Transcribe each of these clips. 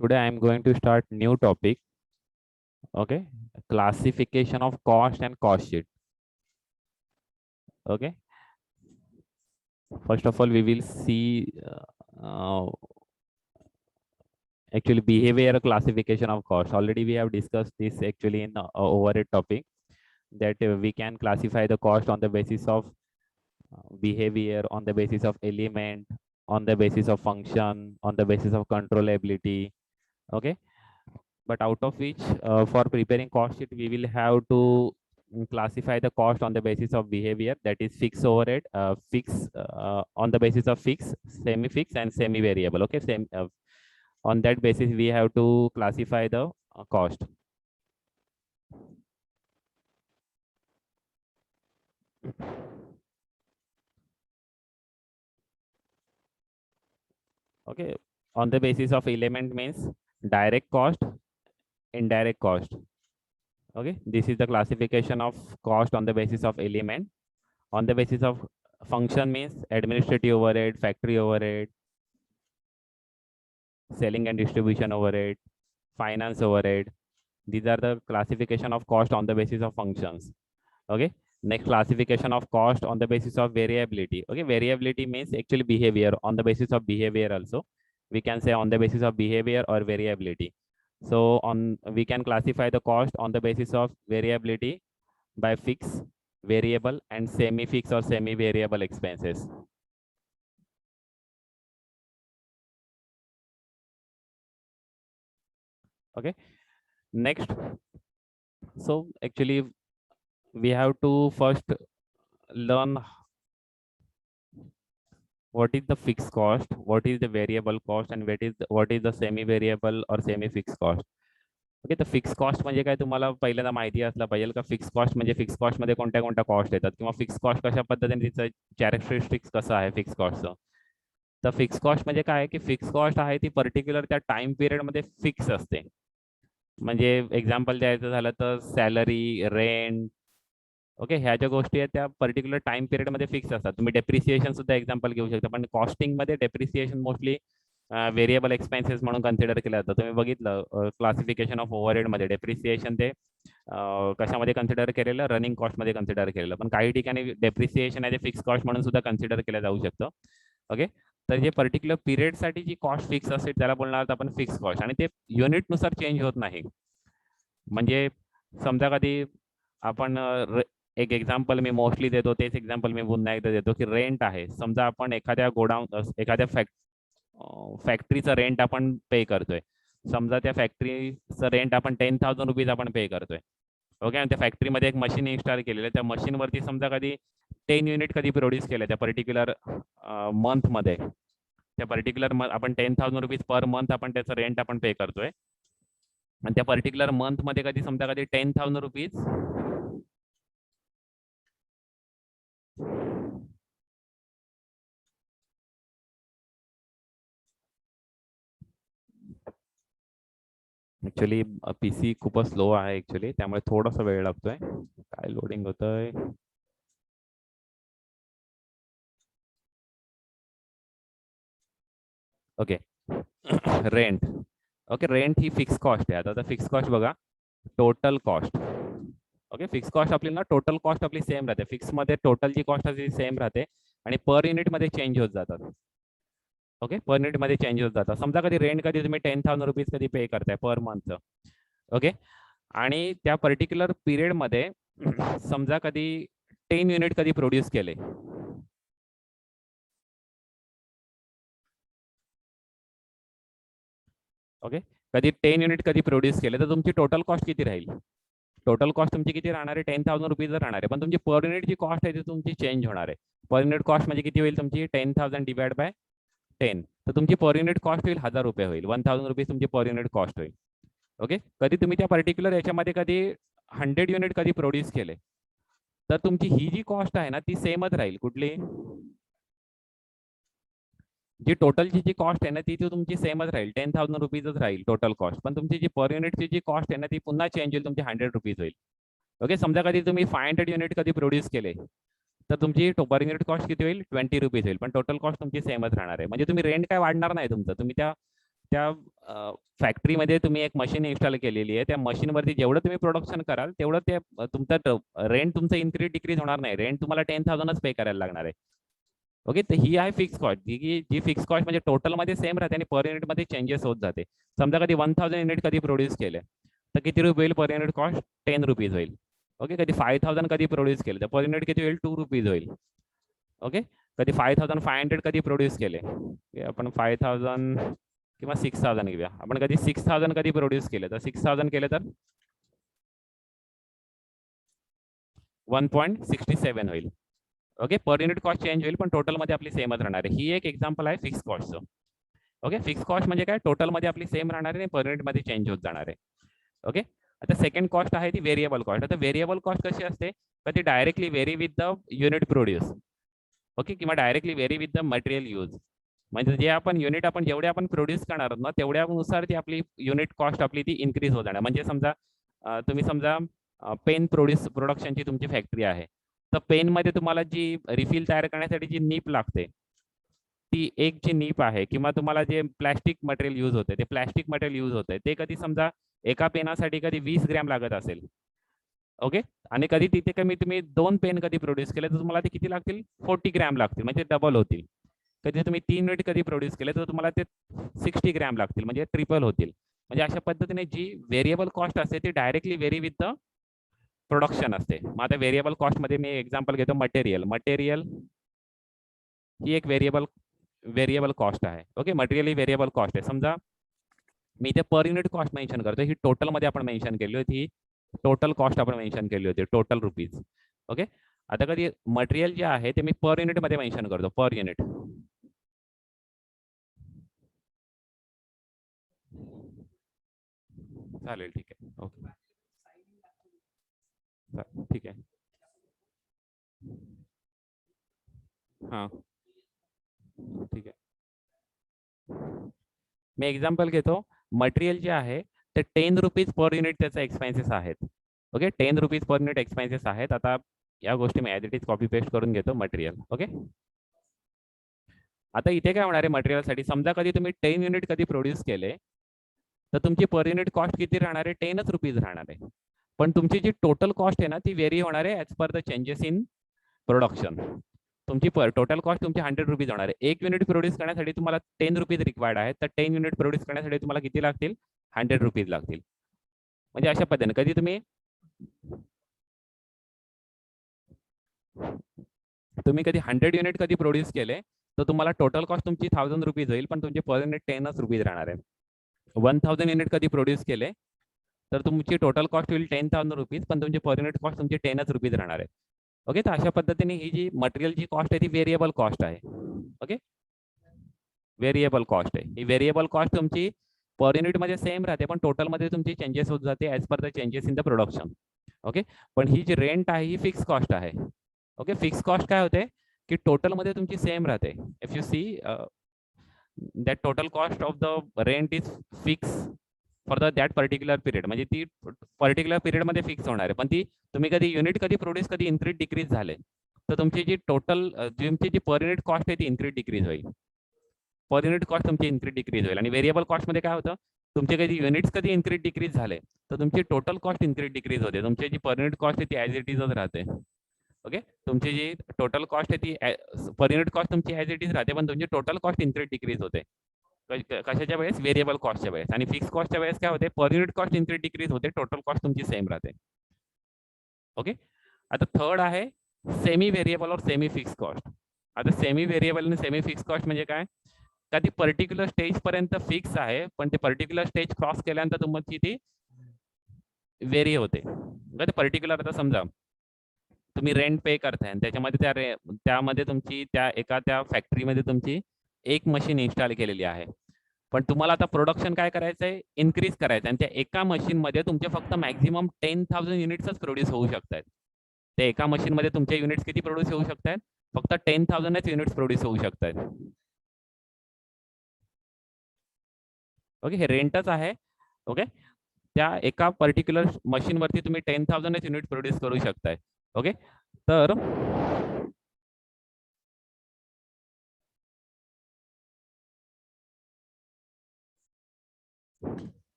Today I am going to start new topic. Okay, classification of cost and cost sheet. Okay, first of all we will see actually behavior classification of cost. Already we have discussed this actually in overhead topic that we can classify the cost on the basis of behavior, on the basis of element, on the basis of function, on the basis of controllability. Okay, but out of which for preparing cost sheet we will have to classify the cost on the basis of behavior, that is fixed overhead, fix on the basis of fixed, semi fixed and semi variable. Okay, same on that basis we have to classify the cost. Okay, on the basis of element means direct cost, indirect cost. Okay, this is the classification of cost on the basis of element. On the basis of function means administrative overhead, factory overhead, selling and distribution overhead, finance overhead. These are the classification of cost on the basis of functions. Okay, next classification of cost on the basis of variability. Okay, variability means actually behavior, on the basis of behavior also we can say on the basis of behavior or variability. So on we can classify the cost on the basis of variability by fixed, variable and semi fixed or semi variable expenses. Okay, next, so actually we have to first learn what is the fixed cost, what is the variable cost, and what is the semi variable or semi fixed cost. Okay, तर fix cost म्हणजे काय तुम्हाला पहिल्यांदा माहिती असला पाहिजे का fix cost म्हणजे फिक्स कॉस्ट मध्ये कोणत्या कोणत्या कॉस्ट येतात किंवा फिक्स कॉस्ट कशा पद्धतीने तिचं कॅरेक्टरिस्टिक्स कसं आहे फिक्स कॉस्टचं. तर फिक्स कॉस्ट म्हणजे काय आहे की फिक्स कॉस्ट आहे ती पर्टिक्युलर त्या टाइम पिरियड मध्ये फिक्स असते. म्हणजे एक्झाम्पल द्यायचं झालं तर सॅलरी, रेंट, ओके, ह्या ज्या गोष्टी आहेत त्या पर्टिक्युलर टाइम पिरियड मध्ये फिक्स असतात. तुम्ही डेप्रिसिएशन सुद्धा एक्झाम्पल घेऊ शकता, पण कॉस्टिंग मध्ये डेप्रिसिएशन मोस्टली व्हेरिएबल एक्सपेन्सेस म्हणून कन्सिडर केलं जातं. तुम्ही बघितलं क्लासिफिकेशन ऑफ ओव्हरहेड मध्ये डेप्रिसिएशन ते कशामध्ये कन्सिडर केलेलं, रनिंग कॉस्ट मध्ये कन्सिडर केलेलं, पण काही ठिकाणी depreciation as a fix cost म्हणून सुद्धा कन्सिडर केलं जाऊ शकतं. ओके, तर जे पर्टिक्युलर पिरियडसाठी जी कॉस्ट फिक्स असते त्याला बोलणार आपण फिक्स कॉस्ट, आणि ते युनिटनुसार चेंज होत नाही. म्हणजे समजा कधी आपण एक एक्झाम्पल मी मोस्टली देतो, तेच एक्झाम्पल मी पुन्हा एकदा देतो की रेंट आहे. समजा आपण एखाद्या गोडाऊन, एखाद्या फॅक्टरीचं रेंट आपण पे करतोय. समजा त्या फॅक्टरीचं रेंट आपण 10,000 रुपीज आपण पे करतोय. ओके, आणि त्या फॅक्टरीमध्ये एक मशीन इन्स्टॉल केलेलं आहे. त्या मशीनवरती समजा कधी 10 युनिट कधी प्रोड्यूस केलं त्या पर्टिक्युलर मंथमध्ये, त्या पर्टिक्युलर आपण 10,000 रुपीज पर मंथ आपण त्याचं रेंट आपण पे करतोय. आणि त्या पर्टिक्युलर मंथमध्ये कधी समजा कधी 10,000 रुपीज ऍक्च्युली पीसी खूपच स्लो आहे ऍक्च्युली, त्यामुळे थोडासा वेळ लागतोय. काय लोडिंग होतंय. Okay, rent. ओके, रेंट ही फिक्स कॉस्ट आहे. आता फिक्स कॉस्ट बघा, total cost. Okay, fix cost आपली ना टोटल कॉस्ट आपली सेम राहते. फिक्स मध्ये टोटल जी कॉस्ट असते सेम राहते आणि पर युनिट मध्ये चेंज होत जातात. ओके, पर युनिट मध्ये चेंज होत जातात. समजा कधी रेंट कधी तुम्ही 10,000 रुपीज कधी पे करताय पर मंथचं. ओके, आणि त्या पर्टिक्युलर पिरियड मध्ये समजा कधी 10 युनिट कधी प्रोड्यूस केले. ओके, कधी 10 युनिट कधी प्रोड्यूस केले तर तुमची टोटल कॉस्ट किती राहील. टोटल कॉस्ट तुमची किती राहणार आहे, 10,000 रुपीज राहणार आहे. पण तुमची पर युनिट जी कॉस्ट आहे ती तुमची चेंज होणार आहे. पर युनिट कॉस्ट म्हणजे किती होईल तुमची, 10,000 डिवाइड बाय 10, तर तुमची पर युनिट कॉस्ट होईल 1000 रुपये होईल. 1000 रुपीज तुमची पर युनिट कॉस्ट होईल. ओके, कधी तुम्ही त्या पर्टिक्युलर याच्यामध्ये कधी 100 युनिट कधी प्रोड्यूस केले तर तुमची ही जी कॉस्ट आहे ना ती सेमच राहील. कुठली जी टोटलची जी कॉस्ट आहे ना ती तुमची सेमच राहील, 10,000 रुपीजच राहील टोटल कॉस्ट. पण तुमची जी पर युनिटची जी कॉस्ट आहे ना ती पुन्हा चेंज होईल, तुमची 100 रुपीज होईल. ओके, समजा कधी तुम्ही 500 युनिट कधी प्रोड्यूस केले तर तुमची पर युनिट कॉस्ट किती होईल, 20 रुपीज होईल. पण टोटल कॉस्ट तुमची सेमच राहणार आहे. म्हणजे तुम्ही रेंट काय वाढणार नाही तुमचं, तुम्ही त्या त्या फॅक्टरीमध्ये तुम्ही एक मशीन इन्स्टॉल केलेली आहे. त्या मशीनवरती जेवढं तुम्ही प्रोडक्शन कराल तेवढं ते तुमचं रेंट तुमचं इन्क्रीज डिक्रीज होणार नाही. रेंट तुम्हाला 10,000च पे करायला लागणार आहे. ओके, तर ही आहे फिक्स कॉस्ट. जी फिक्स कॉस्ट म्हणजे टोटलमध्ये सेम राहते आणि पर युनिटमध्ये चेंजेस होत जाते. समजा कधी 1000 युनिट कधी प्रोड्यूस केले तर किती रुपये होईल पर युनिट कॉस्ट? 10 रुपीज होईल. ओके, कधी 5000 कधी प्रोड्यूस केले तर पर युनिट किती होईल? 2 रुपीज होईल. ओके, कधी 5500 कधी प्रोड्यूस केले, आपण 5000 किंवा 6000 घेऊया. आपण कधी 6000 कधी प्रोड्यूस केले तर 6000 केले तर 1.67 होईल. Okay, per unit cost change होईल पण टोटलमध्ये आपली सेमच राहणार आहे. ही एक एक्झाम्पल आहे फिक्स कॉस्टचं. ओके, फिक्स कॉस्ट म्हणजे काय? टोटलमध्ये आपली सेम राहणार आहे आणि पर युनिटमध्ये चेंज होत जाणार आहे. ओके, आता सेकंड कॉस्ट आहे ती व्हेरिएबल कॉस्ट. आता व्हेरिएबल कॉस्ट कशी असते तर ती directly vary with the unit produce. Okay, किंवा directly vary with the material use. म्हणजे जे आपण युनिट आपण जेवढे आपण प्रोड्यूस करणार आहोत ना तेवढ्यानुसार ती आपली युनिट कॉस्ट आपली ती इन्क्रीज होत जाणार. म्हणजे समजा तुम्ही समजा पेन प्रोडक्शनची तुमची फॅक्टरी आहे, तर पेनमध्ये तुम्हाला जी रिफिल तयार करण्यासाठी जी नीप लागते ती एक जी नीप आहे, किंवा तुम्हाला जे प्लॅस्टिक मटेरियल यूज होते ते प्लॅस्टिक मटेरियल यूज होते ते कधी समजा एका पेनासाठी कधी 20 ग्रॅम लागत असेल. ओके, आणि कधी तिथे कमी तुम्ही 2 पेन कधी प्रोड्यूस केले तर तुम्हाला ते किती लागतील? 40 ग्रॅम लागतील, म्हणजे डबल होतील. कधी तुम्ही 3 युनिट कधी प्रोड्यूस केले तर तुम्हाला ते 60 ग्रॅम लागतील, म्हणजे ट्रिपल होतील. म्हणजे अशा पद्धतीने जी व्हेरिएबल कॉस्ट असते ती directly vary with the production असते. मग आता व्हेरिएबल कॉस्टमध्ये मी एक्झाम्पल घेतो मटेरियल. मटेरियल ही एक व्हेरिएबल कॉस्ट आहे. ओके, मटेरियल ही व्हेरिएबल कॉस्ट आहे. समजा मी इथे पर युनिट कॉस्ट मेन्शन करतो, ही टोटलमध्ये आपण मेन्शन केली होती, टोटल कॉस्ट आपण मेन्शन केली होती, टोटल रुपीज. ओके, आता कधी मटेरियल जे आहे ते मी पर युनिट मध्ये मेन्शन करतो, पर युनिट. चालेल, ठीक आहे. ओके, ठीक आहे. हां, ठीक आहे. मी एक्झाम्पल घेतो. मटेरियल जे आहे ते 10 रुपीज पर युनिट त्याचे एक्सपेन्सेस आहेत. Okay, 10 rupees per unit expenses आहेत. आता या गोष्टी मी as it is copy paste करून घेतो मटेरियल. ओके, आता इथे काय होणार आहे मटेरियलसाठी? समजा कधी तुम्ही 10 युनिट कधी प्रोड्यूस केले तर तुमची पर युनिट कॉस्ट किती राहणार आहे? 10च रुपीज राहणार आहे. पण तुमची जी टोटल कॉस्ट आहे ना ती व्हेरी होणार आहे as per the changes in production. तुमची टोटल कॉस्ट तुमची 100 रुपीज होणार आहे. 1 युनिट प्रोड्यूस करण्यासाठी तुम्हाला 10 रुपीज रिक्वायर्ड आहे, तर 10 युनिट प्रोड्यूस करण्यासाठी तुम्हाला किती लागतील? 100 रुपीज लागतील. म्हणजे अशा पद्धतीने कधी तुम्ही कधी 100 युनिट कधी प्रोड्यूस केले तर तुम्हाला टोटल कॉस्ट तुमची 1000 रुपीज होईल, पण तुमची पर युनिट 10च रुपीज राहणार आहे. 1000 युनिट कधी प्रोड्यूस केले तर तुमची टोटल कॉस्ट होईल 10,000 रुपीज, पण तुमची पर युनिट कॉस्ट तुमची 10च रुपीज राहणार आहे. ओके, तर अशा पद्धतीने ही जी मटेरियलची कॉस्ट आहे ती व्हेरिएबल कॉस्ट आहे. ओके, व्हेरिएबल कॉस्ट आहे. ही व्हेरिएबल कॉस्ट तुमची पर युनिट मध्ये सेम राहते, पण टोटल मध्ये तुमची चेंजेस होत जाते as per the changes in the production. Okay, पण ही जी रेंट आहे ही फिक्स कॉस्ट आहे. ओके, फिक्स कॉस्ट काय होते की टोटल मध्ये तुमची सेम राहते. If you see that total cost of the rent is fix for the that particular period. म्हणजे ती पर्टिक्युलर पिरियड मध्ये फिक्स होणार आहे, पण ती तुम्ही कधी युनिट कधी प्रोड्यूस कधी इन्क्रीज डिक्रीज झाले तर तुमची जी टोटल तुमची जी पर युनिट कॉस्ट आहे ती इन्क्रीज डिक्रीज होईल. पर युनिट कॉस्ट तुमची इन्क्रीज डिक्रीज होईल. आणि व्हेरिएबल कॉस्टमध्ये काय होतं? तुमचे कधी युनिट्स कधी इन्क्रीज डिक्रीज झाले तर तुमची टोटल कॉस्ट इन्क्रीज डिक्रीज होते. तुमची जी पर युनिट कॉस्ट आहे ती ॲज इट इजच राहते. ओके, तुमची जी टोटल कॉस्ट आहे ती पर युनिट कॉस्ट तुमची ॲज इट इज राहते, पण तुमची टोटल कॉस्ट इन्क्रीज डिक्रीज होते. कशाच्या वेळेस? व्हेरिएबल कॉस्टच्या वेळेस. आणि फिक्स कॉस्टच्या वेळेस काय होते? Per unit cost increase decrease होते, टोटल कॉस्ट तुमची सेम राहते. ओके, आता थर्ड आहे सेमी व्हेरिएबल और सेमी फिक्स कॉस्ट. आता सेमी व्हेरिएबल आणि सेमी फिक्स कॉस्ट म्हणजे काय? कधी पर्टिक्युलर स्टेज पर्यंत फिक्स आहे, पण ते पर्टिक्युलर स्टेज क्रॉस केल्यानंतर तुमची ती व्हेरी होते. पर्टिक्युलर आता समजा तुम्ही रेंट पे करताय आणि त्याच्यामध्ये त्यामध्ये तुमची त्या फॅक्टरीमध्ये तुमची एक मशीन इन्स्टॉल केलेली आहे, पण तुम्हाला आता प्रोडक्शन काय करायचंय? इन्क्रीज करायचं, आणि त्या एका मशीनमध्ये तुमचे फक्त मॅक्झिमम 10,000 युनिट्सच प्रोड्यूस होऊ शकतात. त्या एका मशीनमध्ये तुमचे युनिट्स किती प्रोड्यूस होऊ शकतात? फक्त 10,000च युनिट्स प्रोड्यूस होऊ शकतात. ओके, हे रेंटच आहे. ओके, त्या एका पर्टिक्युलर मशीनवरती तुम्ही 10,000च युनिट प्रोड्यूस करू शकताय. ओके, तर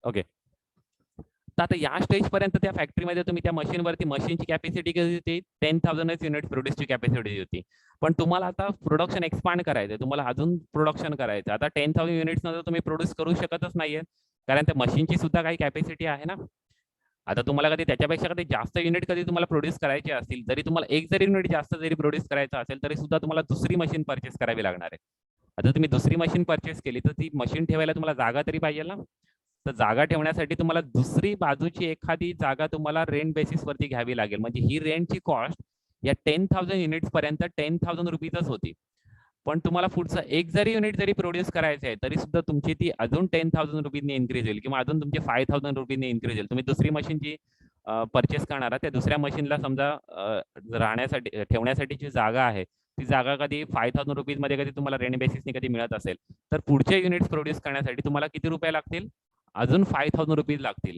ओके. तर आता या स्टेज पर्यंत त्या फॅक्टरीमध्ये तुम्ही त्या मशीनवरती मशीनची कॅपॅसिटी किती होती? 10,000च युनिट प्रोड्यूसची कॅपॅसिटी होती. पण तुम्हाला आता प्रोडक्शन एक्सपांड करायचं आहे. तुम्हाला अजून प्रोडक्शन करायचं. आता 10,000 युनिट्स नंतर तुम्ही प्रोड्यूस करू शकतच नाहीये. कारण त्या मशीनची सुद्धा काही कॅपॅसिटी आहे ना. आता तुम्हाला कधी त्याच्यापेक्षा कधी जास्त युनिट कधी तुम्हाला प्रोड्यूस करायचे असतील, तरी तुम्हाला एक जरी युनिट जास्त जरी प्रोड्यूस करायचं असेल, तरी सुद्धा तुम्हाला दुसरी मशीन पर्चेस करावी लागणार आहे. आता तुम्ही दुसरी मशीन पर्चेस केली, तर ती मशीन ठेवायला तुम्हाला जागा तरी पाहिजे ना. तर जागा ठेवण्यासाठी तुम्हाला दुसरी बाजूची एखादी जागा तुम्हाला रेंट बेसिसवरती घ्यावी लागेल. म्हणजे ही रेंटची कॉस्ट या 10,000 युनिट्स पर्यंत 10,000 रुपीजच होती. पण तुम्हाला पुढचं एक जरी युनिट जरी प्रोड्यूस करायचं आहे, तरी सुद्धा तुमची ती अजून 10,000 रुपीजनी इन्क्रीज होईल किंवा अजून तुमची 5,000 रुपीजनी इन्क्रीज होईल. तुम्ही दुसरी मशीन जी पर्चेस करणार आहात, त्या दुसऱ्या मशीनला समजा राहण्यासाठी ठेवण्यासाठी जी जागा आहे, ती जागा कधी 5,000 रुपीजमध्ये कधी तुम्हाला रेंट बेसिसने कधी मिळत असेल, तर पुढचे युनिट्स प्रोड्यूस करण्यासाठी तुम्हाला किती रुपये लागतील? अजून 5,000 रुपीज लागतील.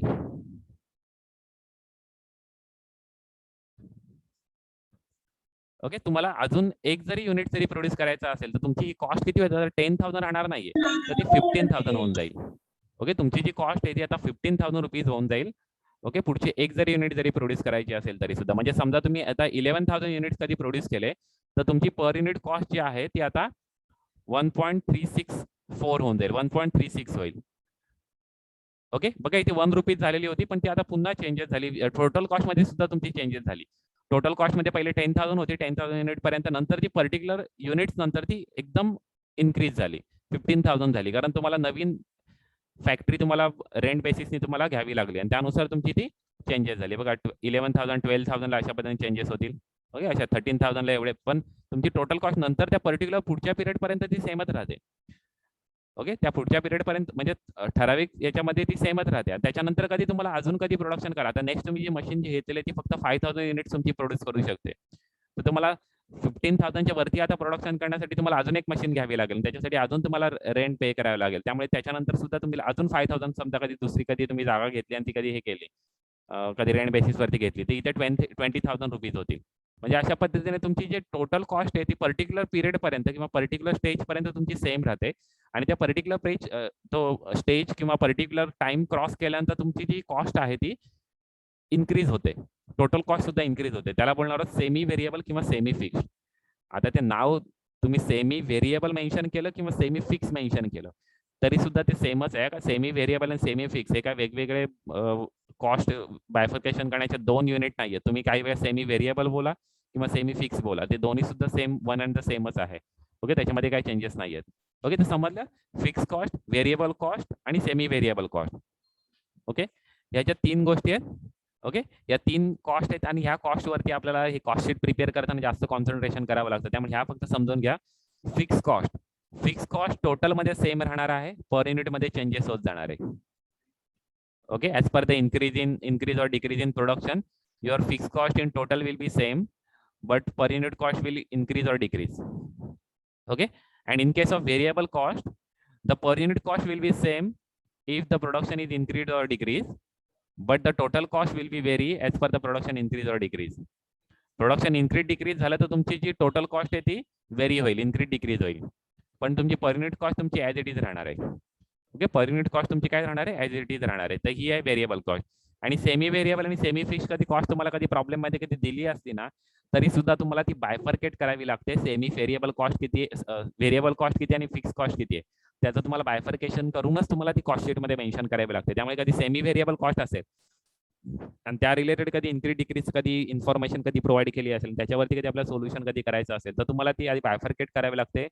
ओके. तुम्हाला अजून एक जरी युनिट जरी प्रोड्यूस करायचं असेल, तर तुमची कॉस्ट किती होईल? 10,000 राहणार नाहीये, तर ती 15,000 होऊन जाईल. ओके. तुमची जी कॉस्ट आहे ती आता 15,000 रुपीज होऊन जाईल. ओके. पुढचे एक जरी युनिट जरी प्रोड्यूस करायची असेल तरी सुद्धा. म्हणजे समजा तुम्ही आता 11,000 युनिट्स कधी प्रोड्यूस केले, तर तुमची पर युनिट कॉस्ट जी आहे ती आता 1.364 होऊन जाईल. 1.36 होईल. ओके. बघा इथे 1 रुपीज झालेली होती, पण ती आता पुन्हा चेंजेस झाली. टोटल कॉस्टमध्ये सुद्धा तुमची चेंजेस झाली. टोटल कॉस्टमध्ये पहिले 10,000 होती, 10,000 युनिट पर्यंत. नंतर ती पर्टिक्युलर युनिट्स नंतर ती एकदम इन्क्रीज झाली. 15,000 झाली. कारण तुम्हाला नवीन फॅक्टरी तुम्हाला रेंट बेसिसनी तुम्हाला घ्यावी लागली आणि त्यानुसार तुमची ती चेंजेस झाली. बघा 11,000, 12,000ला अशा पद्धतीने चेंजेस होतील. ओके. अशा 13,000ला एवढे. पण तुमची टोटल कॉस्ट नंतर त्या पर्टिक्युलर पुढच्या पिरियडपर्यंत ती सेमच राहते. ओके. त्या पुढच्या पिरियडपर्यंत म्हणजे ठराविक याच्यामध्ये ती सेमच राहते. त्याच्यानंतर कधी तुम्हाला अजून कधी प्रोडक्शन करा. आता नेक्स्ट तुम्ही जी मशीन जी घेतलेली ती फक्त 5,000 युनिट्स तुमची प्रोड्यूस करू शकते. तर तुम्हाला 15,000च्या वरती आता प्रोडक्शन करण्यासाठी तुम्हाला अजून एक मशीन घ्यावी लागेल. त्याच्यासाठी अजून तुम्हाला रेंट पे करावं लागेल. त्यामुळे त्याच्यानंतर सुद्धा तुम्ही अजून 5,000 समजा कधी दुसरी कधी तुम्ही जागा घेतली आणि ती कधी हे केली, कधी रेंट बेसिसवरती घेतली, तर इथे 20,000 रुपीज होतील. म्हणजे अशा पद्धतीने तुमची जी टोटल कॉस्ट आहे ती पर्टिक्युलर पिरियडपर्यंत किंवा पर्टिक्युलर स्टेजपर्यंत तुमची सेम राहते आणि त्या पर्टिक्युलर तो स्टेज किंवा पर्टिक्युलर टाइम क्रॉस केल्यानंतर तुमची जी कॉस्ट आहे ती इन्क्रीज होते. टोटल कॉस्ट सुद्धा इन्क्रीज होते. त्याला बोलणार सेमी व्हेरिएबल किंवा सेमी फिक्स्ड. आता ते नाव तुम्ही सेमी व्हेरिएबल मेन्शन केलं किंवा सेमी फिक्स मेन्शन केलं, तरी सुद्धा ते सेमच आहे. का सेमी व्हेरिएबल आणि सेमी फिक्स हे काय वेगवेगळे कॉस्ट बायफर्केशन करण्याचे 2 युनिट नाहीये. तुम्ही काही वेळा सेमी व्हेरिएबल बोला किंवा सेमी फिक्स बोला. ते दोन्ही सुद्धा सेम वन अँड द सेमच आहे. ओके. त्याच्यामध्ये काही चेंजेस नाहीयेत. ओके. तर समजलं? फिक्स कॉस्ट, व्हेरिएबल कॉस्ट आणि सेमी व्हेरिएबल कॉस्ट. ओके. ह्याच्या 3 गोष्टी आहेत. ओके. या 3 कॉस्ट आहेत आणि ह्या कॉस्टवरती आपल्याला हे कॉस्ट शीट प्रिपेअर करताना जास्त कॉन्सन्ट्रेशन करावं लागतं. त्यामुळे ह्या फक्त समजून घ्या. Fix cost. फिक्स कॉस्ट टोटलमध्ये सेम राहणार आहे. पर युनिटमध्ये चेंजेस होत जाणार आहे. Okay, as per the increase or decrease in production, your fixed cost in total will be same, but per unit cost will increase or decrease. Okay. And in case of variable cost, the per unit cost will be same if the production is increased or decrease, but the total cost will be vary as per the production increase or decrease. Production increase decrease झालं तर तुमची जी total cost आहे ती very होईल, increase decrease होईल. पण तुमची per unit cost तुमची ऍज इट इज राहणार आहे. ओके. पर युनिट कॉस्ट तुमची काय राहणार आहे? ऍज इट इज राहणार आहे. तर ही आहे व्हेरिएबल कॉस्ट. आणि सेमी व्हेरिएबल आणि सेमी फिक्स कधी कॉस्ट तुम्हाला कधी प्रॉब्लेम मध्ये कधी दिली असती ना, तरी सुद्धा तुम्हाला ती बायफर्केट करावी लागते. सेमी व्हेरिएबल कॉस्ट किती, व्हेरिएबल कॉस्ट किती आणि फिक्स कॉस्ट किती आहे, त्याचं तुम्हाला बायफर्केशन करूनच तुम्हाला ती कॉस्ट शीट मध्ये मेन्शन करावी लागते. त्यामुळे कधी सेमी व्हेरिएबल कॉस्ट असेल आणि त्या रिलेटेड कधी इन्क्रीज डिक्रीज कधी इन्फॉर्मेशन कधी प्रोव्हाइड केली असेल, त्याच्यावरती कधी आपल्याला सोल्युशन कधी करायचं असेल, तर तुम्हाला ती आधी बायफर्केट करावी लागते.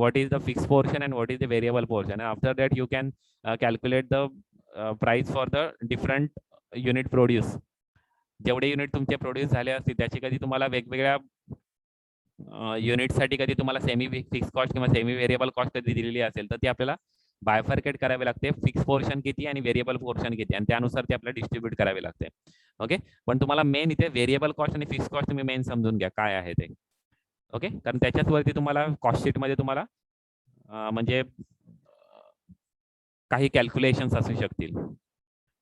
What is the fixed portion and what is the variable portion, and after that you can calculate the price for the different unit produce. जेवढे युनिट तुमचे प्रोड्यूस झाले असतील त्याची कधी तुम्हाला वेगवेगळ्या युनिटसाठी कधी तुम्हाला सेमी फिक्स कॉस्ट किंवा सेमी व्हेरिएबल कॉस्ट कधी दिलेली असेल, तर ती आपल्याला बायफर्केट करावी लागते. फिक्स पोर्शन किती आणि व्हेरिएबल पोर्शन किती, आणि त्यानुसार ती आपल्याला डिस्ट्रीब्यूट करावी लागते. ओके. पण तुम्हाला मेन इथे व्हेरिएबल कॉस्ट आणि फिक्स कॉस्ट तुम्ही मेन समजून घ्या काय आहे ते. ओके. कारण त्याच्याच वरती तुम्हाला कॉस्ट शीट मध्ये तुम्हाला म्हणजे काही कॅल्क्युलेशन्स असू शकतील.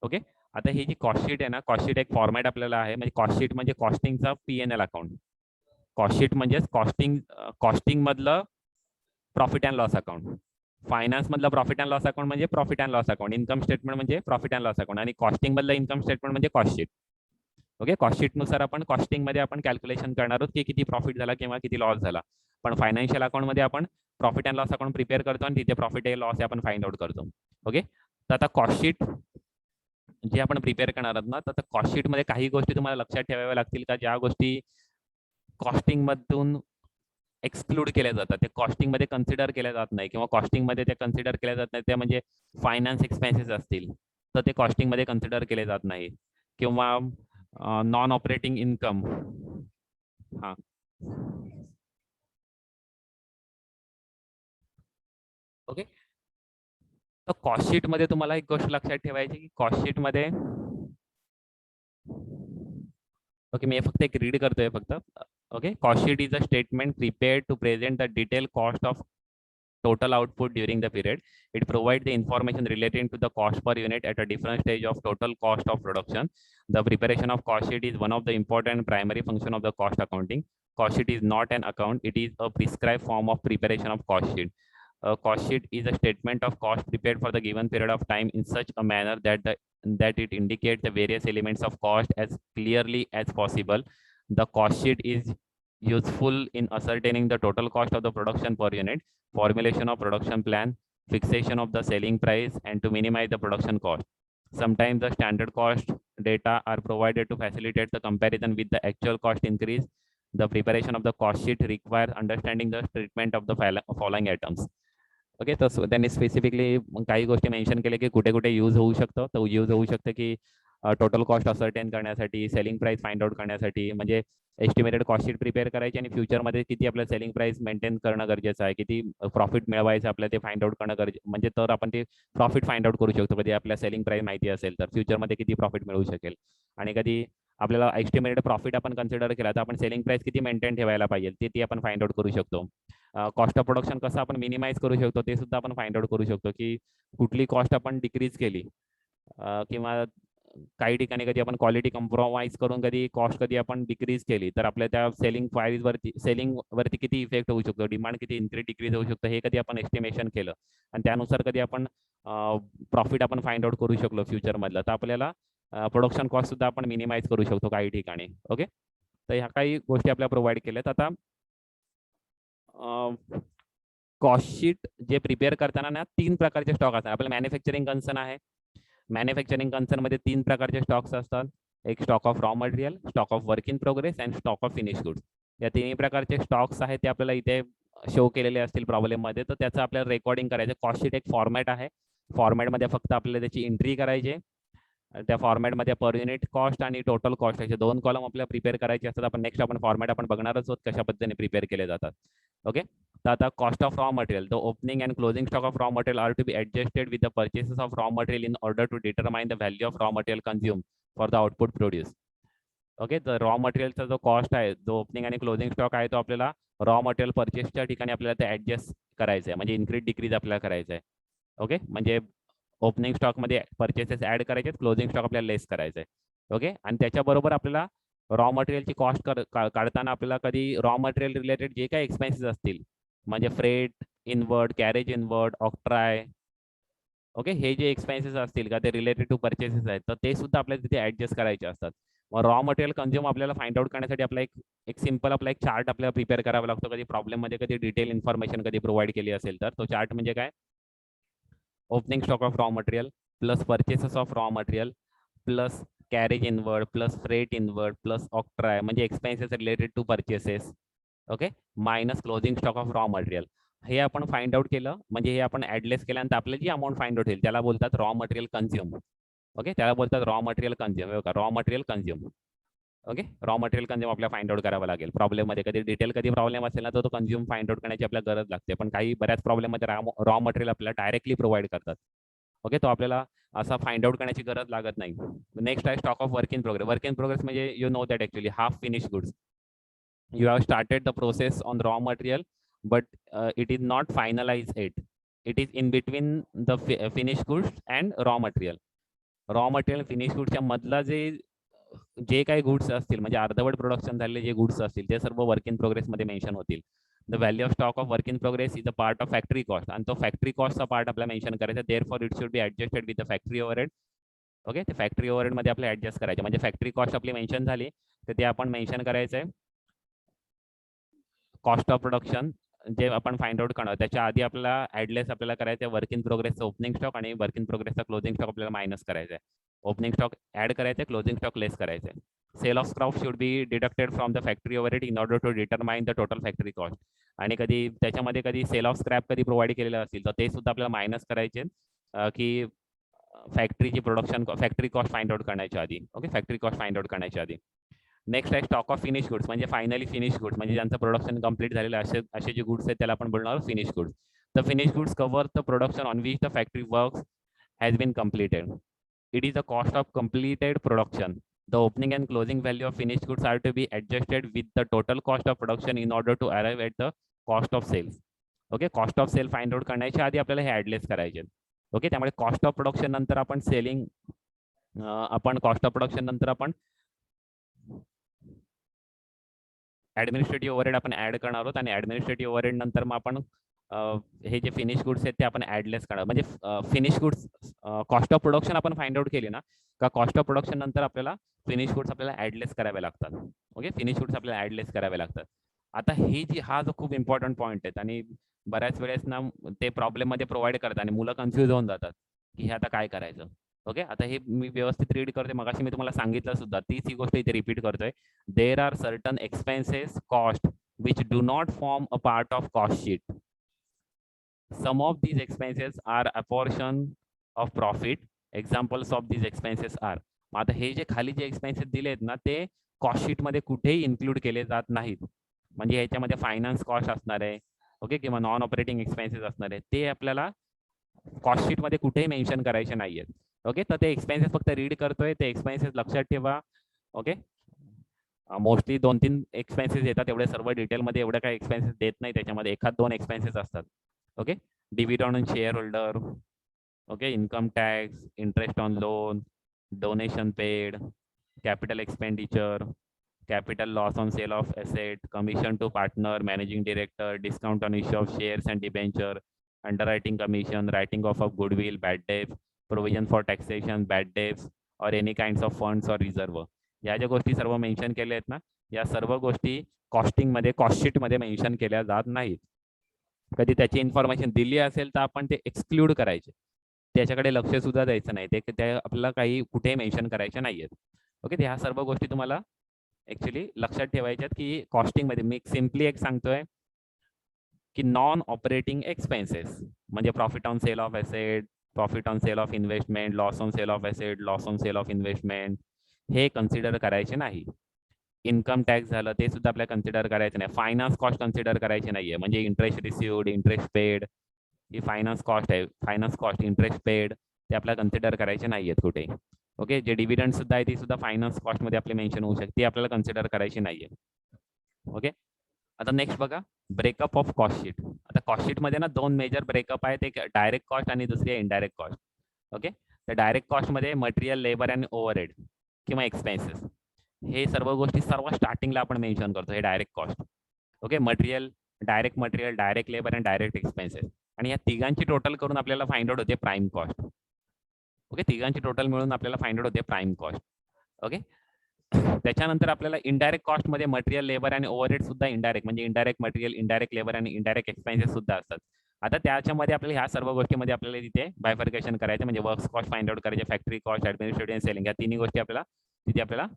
ओके. आता ही जी कॉस्ट शीट आहे ना, कॉस्ट शीट एक फॉर्मॅट आपल्याला आहे. म्हणजे कॉस्ट शीट म्हणजे कॉस्टिंगचा P&L अकाउंट. कॉस्ट शीट म्हणजे कॉस्टिंग मधलं profit and loss account. Finance मधला प्रॉफिट अँड लॉस अकाउंट म्हणजे profit and loss account, income statement म्हणजे प्रॉफिट अँड लॉस अकाउंट, आणि कॉस्टिंग मधलं इन्कम स्टेटमेंट म्हणजे cost sheet. Okay, cost sheet नुसार आपण कॉस्टिंग मध्ये आपण कॅल्क्युलेशन करणार आहोत की किती प्रॉफिट झाला किंवा किती लॉस झाला. पण फायनान्शियल अकाउंट मध्ये आपण profit and loss account prepare करतो आणि तिथे प्रॉफिट आहे लॉस आहे आपण फाइंड आउट करतो. ओके, तर आता कॉस्ट शीट जे आपण प्रिपेअर करणार आहोत ना, तर कॉस्ट शीट मध्ये काही गोष्टी तुम्हाला लक्षात ठेवाव्या लागतील का, ज्या गोष्टी कॉस्टिंग मधून एक्सक्लूड केल्या जातात, ते कॉस्टिंग मध्ये कन्सिडर केल्या जात नाही, किंवा कॉस्टिंग मध्ये ते कन्सिडर केल्या जात नाही, ते म्हणजे फायनान्स एक्सपेन्सेस असतील तर ते कॉस्टिंग मध्ये कन्सिडर केले जात नाही, किंवा नॉन ऑपरेटिंग इन्कम. हा, ओके. तर कॉस्ट शीट मध्ये तुम्हाला एक गोष्ट लक्षात ठेवायची की कॉस्ट शीट मध्ये, ओके मी फक्त एक रीड करतोय फक्त. Okay, cost sheet is a statement prepared to present the detail cost of total output during the period. It provides the information relating to the cost per unit at a different stage of total cost of production. The preparation of cost sheet is one of the important primary function of the cost accounting. Cost sheet is not an account, it is a prescribed form of preparation of cost sheet. A cost sheet is a statement of cost prepared for the given period of time in such a manner that it indicates the various elements of cost as clearly as possible. The cost sheet is useful in ascertaining the total cost of the production per unit, formulation of production plan, fixation of the selling price, and to minimize the production cost. Sometimes the standard cost data are provided to facilitate the comparison with the actual cost increase. The preparation of the cost sheet requires understanding the treatment of the following items. Okay, तर त्यांनी specifically काही गोष्टी mention केल्या की कुठे कुठे use होऊ शकतं. तर यूज होऊ शकतं की टोटल कॉस्ट असर्टेन करण्यासाठी, सेलिंग प्राइस फाइंड आउट करण्यासाठी, म्हणजे एस्टिमेटेड कॉस्ट शीट प्रिपेअर करायची आणि फ्युचरमध्ये किती आपल्याला सेलिंग प्राइस मेंटेन करणं गरजेचं आहे, किती प्रॉफिट मिळवायचं आपल्याला ते फाइंड आउट करणं गरजेचं, म्हणजे तर आपण ते प्रॉफिट फाइंड आउट करू शकतो. कधी आपल्या सेलिंग प्राइस माहिती असेल तर फ्युचरमध्ये किती प्रॉफिट मिळू शकेल, आणि कधी आपल्याला एस्टिमेटेड प्रॉफिट आपण कन्सिडर केला तर आपण सेलिंग प्राइस किती मेंटेन ठेवायला पाहिजे ते ती आपण फाइंड आउट करू शकतो. कॉस्ट ऑफ प्रोडक्शन कसं आपण मिनिमाइज करू शकतो ते सुद्धा आपण फाइंड आउट करू शकतो, की कुठली कॉस्ट आपण डिक्रीज केली, किंवा काही ठिकाणी कधी आपण क्वालिटी कॉम्प्रोमाइज करून कधी कॉस्ट कधी आपण डिक्रीज केली तर आपल्या त्या सेलिंग वरती किती इफेक्ट होऊ शकतो, डिमांड किती इन्क्रीज डिक्रीज होऊ शकतो, हे कधी आपण एस्टिमेशन केलं आणि त्यानुसार कधी आपण प्रॉफिट आपण फाइंड आउट करू शकलो फ्युचर मधलं, तर आपल्याला प्रोडक्शन कॉस्ट सुद्धा आपण मिनिमाइज करू शकतो काही ठिकाणी. ओके, तर ह्या काही गोष्टी आपल्याला प्रोव्हाइड केल्यात. आता कॉस्ट शीट जे प्रिपेअर करताना ना 3 प्रकारचे स्टॉक असतात. आपल्याला मॅन्युफॅक्चरिंग कन्सर्न आहे, मॅन्युफॅक्चरिंग कन्सर्न मध्ये 3 प्रकारचे स्टॉक्स असतात. एक stock of raw material, stock of work in progress and stock of finish goods. या तिन्ही प्रकारचे स्टॉक्स आहेत ते आपल्याला इथे शो केलेले असतील प्रॉब्लेम मध्ये, तर त्याचं आपल्याला रेकॉर्डिंग करायचं. कॉस्ट शीट एक फॉर्मॅट आहे, फॉर्मॅटमध्ये फक्त आपल्याला त्याची एंट्री करायची. त्या फॉर्मॅटमध्ये पर युनिट कॉस्ट आणि टोटल कॉस्ट असे 2 कॉलम आपल्याला प्रिपेअर करायचे असतात. आपण नेक्स्ट फॉर्मॅट आपण बघणारच आहोत कशा पद्धतीने प्रिपेअर केले जातात. ओके, तर आता cost of raw material, the opening and closing stock of raw material are to be adjusted with the purchases of raw material in order to determine the value of raw material consume for the output produce. Okay, तर raw मटेरियलचा जो cost आहे, जो opening आणि closing stock आहे, तो आपल्याला raw material परचेसच्या ठिकाणी आपल्याला ते ऍडजस्ट करायचं आहे, म्हणजे इन्क्रीज डिक्रीज आपल्याला करायचं आहे. ओके, म्हणजे ओपनिंग स्टॉक मध्ये परचेसेस ऍड करायचे, क्लोजिंग स्टॉक आपल्याला लेस करायचं आहे. ओके, आणि त्याच्याबरोबर आपल्याला रॉ मटेरियलची कॉस्ट काढताना आपल्याला कधी रॉ मटेरियल रिलेटेड जे काही एक्सपेन्सेस असतील, म्हणजे freight inward, carriage inward, octroi, okay, हे जे एक्सपेन्सेस असतील का ते रिलेटेड टू परचेसेस आहेत, तर ते सुद्धा आपल्याला तिथे ऍडजस्ट करायचे असतात. मग रॉ मटेरियल कन्झ्युम आपल्याला फाइंड आउट करण्यासाठी आपला एक सिंपल आपला एक चार्ट आपल्याला प्रिपेअर करावा लागतो. कधी प्रॉब्लेम मध्ये कधी डिटेल इन्फॉर्मेशन कधी प्रोव्हाइड केली असेल तर तो चार्ट म्हणजे काय, opening stock of raw material plus purchases of raw material plus carriage inward plus freight inward plus octroi म्हणजे expenses related to purchases. Okay, minus closing stock of raw material. हे आपण find out केलं म्हणजे हे आपण ऍडलेस केल्यानंतर आपल्याला जी amount find out होईल त्याला बोलतात रॉ मटेरियल कन्झ्युम. ओके, त्याला बोलतात raw material consume. Raw material consume. Okay, raw material consume आपल्याला फाइंड आउट करावं लागेल. प्रॉब्लेम मध्ये कधी डिटेल कधी प्रॉब्लेम असेल ना, तर तो कन्झ्युम फाइंड आउट करण्याची आपल्याला गरज लागते. पण काही बऱ्याच प्रॉब्लेम मध्ये रॉ मटेरियल आपल्याला डायरेक्टली प्रोव्हाइड करतात. ओके, तो आपल्याला असा फाइंड आउट करण्याची गरज लागत नाही. नेक्स्ट आहे stock of work in progress. Work in progress म्हणजे you know that actually half finish goods. You have started the process on raw material, but it is not finalized yet. It is in between the finished goods and raw material. Raw material finish गुड्सच्या मधला जे काही goods असतील म्हणजे अर्धवट production झालेले जे goods असतील ते सर्व वर्क इन प्रोग्रेस मध्ये मेन्शन होतील. The value of stock of work in progress is a part of factory cost, आणि तो फॅक्टरी कॉस्टचा पार्ट आपल्याला मेन्शन करायचा. Therefore it should be adjusted with the factory overhead. Okay, ते factory overhead मध्ये आपल्याला ऍडजस्ट करायचे. म्हणजे फॅक्टरी कॉस्ट आपली मेन्शन झाली तर ते आपण मेन्शन करायचंय. कॉस्ट ऑफ प्रोडक्शन जे आपण फाइंड आउट करणार त्याच्या आधी आपल्याला ऍडलेस आपल्याला करायचं वर्क इन प्रोग्रेसचा ओपनिंग स्टॉक आणि वर्क इन प्रोग्रेसचा क्लोजिंग स्टॉक आपल्याला मायनस करायचा आहे. ओपनिंग स्टॉक ऍड करायचं आहे, क्लोजिंग स्टॉक लेस करायचं आहे. Sale of scrap should be deducted from the factory overhead in order to determine the total factory cost. आणि कधी त्याच्यामध्ये कधी सेल ऑफ स्क्रॅप कधी प्रोव्हाइड केलेलं असतील तर ते सुद्धा आपल्याला मायनस करायचे की फॅक्टरीची production factory cost find out करण्याच्या आधी. Okay, factory cost find out करण्याच्या आधी. नेक्स्ट आहे स्टॉक ऑफ फिनिश गुड्स, म्हणजे फायनली फिनिश गुड्स म्हणजे ज्यांचं प्रोडक्शन कंप्लीट झालेलं असे जे गुड्स आहेत त्याला आपण बोलणार finish goods. The finish goods cover the production on which the factory works has been completed. It is the cost of completed production. The opening and closing value of finished goods are to be adjusted with the total cost of production in order to arrive at the cost of sales. Okay, cost of sale find out करण्याच्या आधी आपल्याला हे ऍडलेस करायचे. Okay, त्यामुळे cost of production नंतर आपण selling cost of production नंतर आपण ऍडमिनिस्ट्रेटिव्ह ओव्हरहेड आपण ऍड करणार आहोत आणि ऍडमिनिस्ट्रेटिव्ह ओव्हरहेड नंतर मग आपण हे जे फिनिश गुड्स आहेत ते आपण ऍडलेस करणार. म्हणजे finish goods cost of production आपण फाइंड आउट केली ना का कॉस्ट ऑफ प्रोडक्शन नंतर आपल्याला फिनिश गुड्स आपल्याला ऍडलेस करावे लागतात. ओके, फिनिश गुड्स आपल्याला ऍडलेस करावे लागतात. आता हा जो खूप इम्पॉर्टंट पॉईंट आहे आणि बऱ्याच वेळेस ना ते प्रॉब्लेम मध्ये प्रोव्हाइड करतात आणि मुलं कन्फ्युज होऊन जातात की हे आता काय करायचं. ओके, आता हे मी व्यवस्थित रीड करते. मगाशी मी तुम्हाला सांगितलं सुद्धा, तीच ही गोष्ट इथे रिपीट करतोय. There are certain expenses cost which do not form a part of cost sheet. Some of these expenses are a portion of profit. Examples of these expenses are. आता हे जे खाली जे एक्सपेन्सेस दिले आहेत ना ते कॉस्ट शीट मध्ये कुठेही इन्क्लूड केले जात नाहीत. म्हणजे ह्याच्यामध्ये फायनान्स कॉस्ट असणार आहे, ओके, किंवा नॉन ऑपरेटिंग एक्सपेन्सेस असणार आहे, ते आपल्याला कॉस्ट शीट मध्ये कुठेही मेन्शन करायचे नाहीयेत. ओके, तर ते एक्सपेन्सेस फक्त रीड करतोय, ते एक्सपेन्सेस लक्षात ठेवा. ओके, मोस्टली 2-3 एक्सपेन्सेस येतात, एवढे सर्व डिटेलमध्ये एवढे काही एक्सपेन्सेस देत नाही. त्याच्यामध्ये 1-2 एक्सपेन्सेस असतात. Okay, dividend on share holder, okay, income tax, interest on loan, donation paid, capital expenditure, capital loss on sale of asset, commission to partner, managing director, discount on issue of shares and debenture, underwriting commission, writing off of goodwill, bad debts, provision for taxation, bad debts, or any kinds of funds or reserve. या ज्या गोष्टी सर्व mention केल्या आहेत ना, या सर्व गोष्टी कॉस्टिंग मध्ये कॉस्ट शीट मध्ये मेन्शन केल्या जात नाहीत. कधी त्याची इन्फॉर्मेशन दिली असेल तर आपण ते एक्सक्लूड करायचे, त्याच्याकडे लक्ष सुद्धा द्यायचं नाही, ते आपल्याला काही कुठे मेन्शन करायचे नाहीयेत. ओके, ह्या सर्व गोष्टी तुम्हाला ऍक्च्युली लक्षात ठेवायच्यात की कॉस्टिंग मध्ये मी सिम्पली एक सांगतोय की नॉन ऑपरेटिंग एक्सपेन्सेस म्हणजे profit on sale of asset, profit on sale of investment, loss on sale of asset, loss on sale of investment, हे कन्सिडर करायचे नाही. इन्कम टॅक्स झालं ते सुद्धा आपल्याला कन्सिडर करायचं नाही. फायनान्स कॉस्ट कन्सिडर करायची नाहीये, म्हणजे इंटरेस्ट रिसिव्ड, इंटरेस्ट पेड, ही फायनान्स कॉस्ट आहे. फायनान्स कॉस्ट, इंटरेस्ट पेड ते आपल्याला कन्सिडर करायचे नाहीयेत कुठे. ओके, जे डिव्हिडंड सुद्धा आहे ती सुद्धा फायनान्स कॉस्ट मध्ये आपली मेन्शन होऊ शकते, ती आपल्याला कन्सिडर करायची नाहीये. ओके, आता नेक्स्ट बघा ब्रेकअप ऑफ कॉस्ट शीट. आता कॉस्ट शीट मध्ये ना 2 मेजर ब्रेकअप आहेत, एक डायरेक्ट कॉस्ट आणि दुसरी आहे इनडायरेक्ट कॉस्ट. ओके, तर डायरेक्ट कॉस्ट मध्ये मटेरियल, लेबर आणि ओव्हरहेड किंवा एक्सपेन्सेस, हे सर्व गोष्टी सर्व स्टार्टिंगला आपण मेन्शन करतो, हे direct cost. Okay, material, direct labour आणि डायरेक्ट एक्सपेन्सेस, आणि या तिघांची टोटल करून आपल्याला फाइंड आउट होते प्राइम कॉस्ट. ओके, तिघांची टोटल मिळून आपल्याला फाइंड आउट होते प्राइम कॉस्ट. ओके, त्याच्यानंतर आपल्याला इनडायरेक्ट कॉस्ट मध्ये मटेरियल, लेबर आणि ओव्हरहेड सुद्धा इनडायरेक्ट, म्हणजे इनडायरेक्ट मटेरियल, इनडायरेक्ट लेबर आणि इनडायरेक्ट एक्सपेन्सेस सुद्धा असतात. आता त्याच्यामध्ये आपल्याला ह्या सर्व गोष्टीमध्ये आपल्याला तिथे बायफर्केशन करायचं, म्हणजे वर्क्स कॉस्ट फाइंड आउट करायचे, फॅक्टरी कॉस्ट, ऍडमिनिस्ट्रेटिव्ह आणि सेलिंग, या तिन्ही गोष्टी आपल्याला तिथे आपल्याला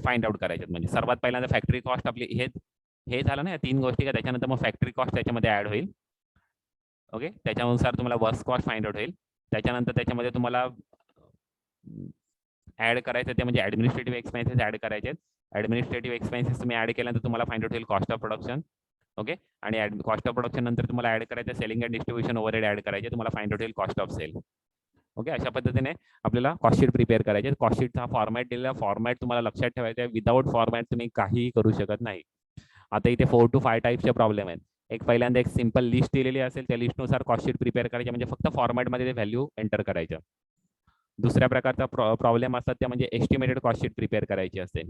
फाइंड आउट करायच्यात. म्हणजे सर्वात पहिल्यांदा फॅक्टरी कॉस्ट आपली हे झालं ना, या 3 गोष्टी का, त्याच्यानंतर मग फॅक्टरी कॉस्ट त्याच्यामध्ये ऍड होईल. ओके, त्याच्यानुसार तुम्हाला वर्क्स कॉस्ट फाइंड आउट होईल. त्याच्यानंतर त्याच्यामध्ये तुम्हाला ऍड करायचं ते म्हणजे ऍडमिनिस्ट्रेटिव्ह एक्सपेन्सेस ऍड करायचे. ऍडमिनिस्ट्रेटिव्ह एक्सपेन्सेस तुम्ही ऍड केल्यानंतर तुम्हाला फाइंड आउट होईल कॉस्ट ऑफ प्रोडक्शन. ओके, आणि कॉस्ट ऑफ प्रोडक्शन नंतर तुम्हाला ऍड करायचं selling and distribution overhead add करायचे, तुम्हाला फाइंड आउट होईल कॉस्ट ऑफ सेल. ओके, अशा पद्धतीने आपल्याला कॉस्ट शीट प्रिपेअर करायचे. कॉस्ट शीटचा फॉर्मॅट दिलेला, फॉर्मॅट तुम्हाला लक्षात ठेवायचा आहे. विदाउट फॉर्मॅट तुम्ही काहीही करू शकत नाही. आता इथे 4 to 5 टाइप्सचे प्रॉब्लेम आहेत. एक पहिल्यांदा एक सिंपल लिस्ट दिलेली असेल, त्या लिस्टनुसार कॉस्ट शीट प्रिपेअर करायचे, म्हणजे फक्त फॉर्मॅटमध्ये ते व्हॅल्यू एंटर करायच्या. दुसऱ्या प्रकारचा प्रॉब्लेम असतात त्या म्हणजे एस्टिमेटेड कॉस्ट शीट प्रिपेअर करायची असते,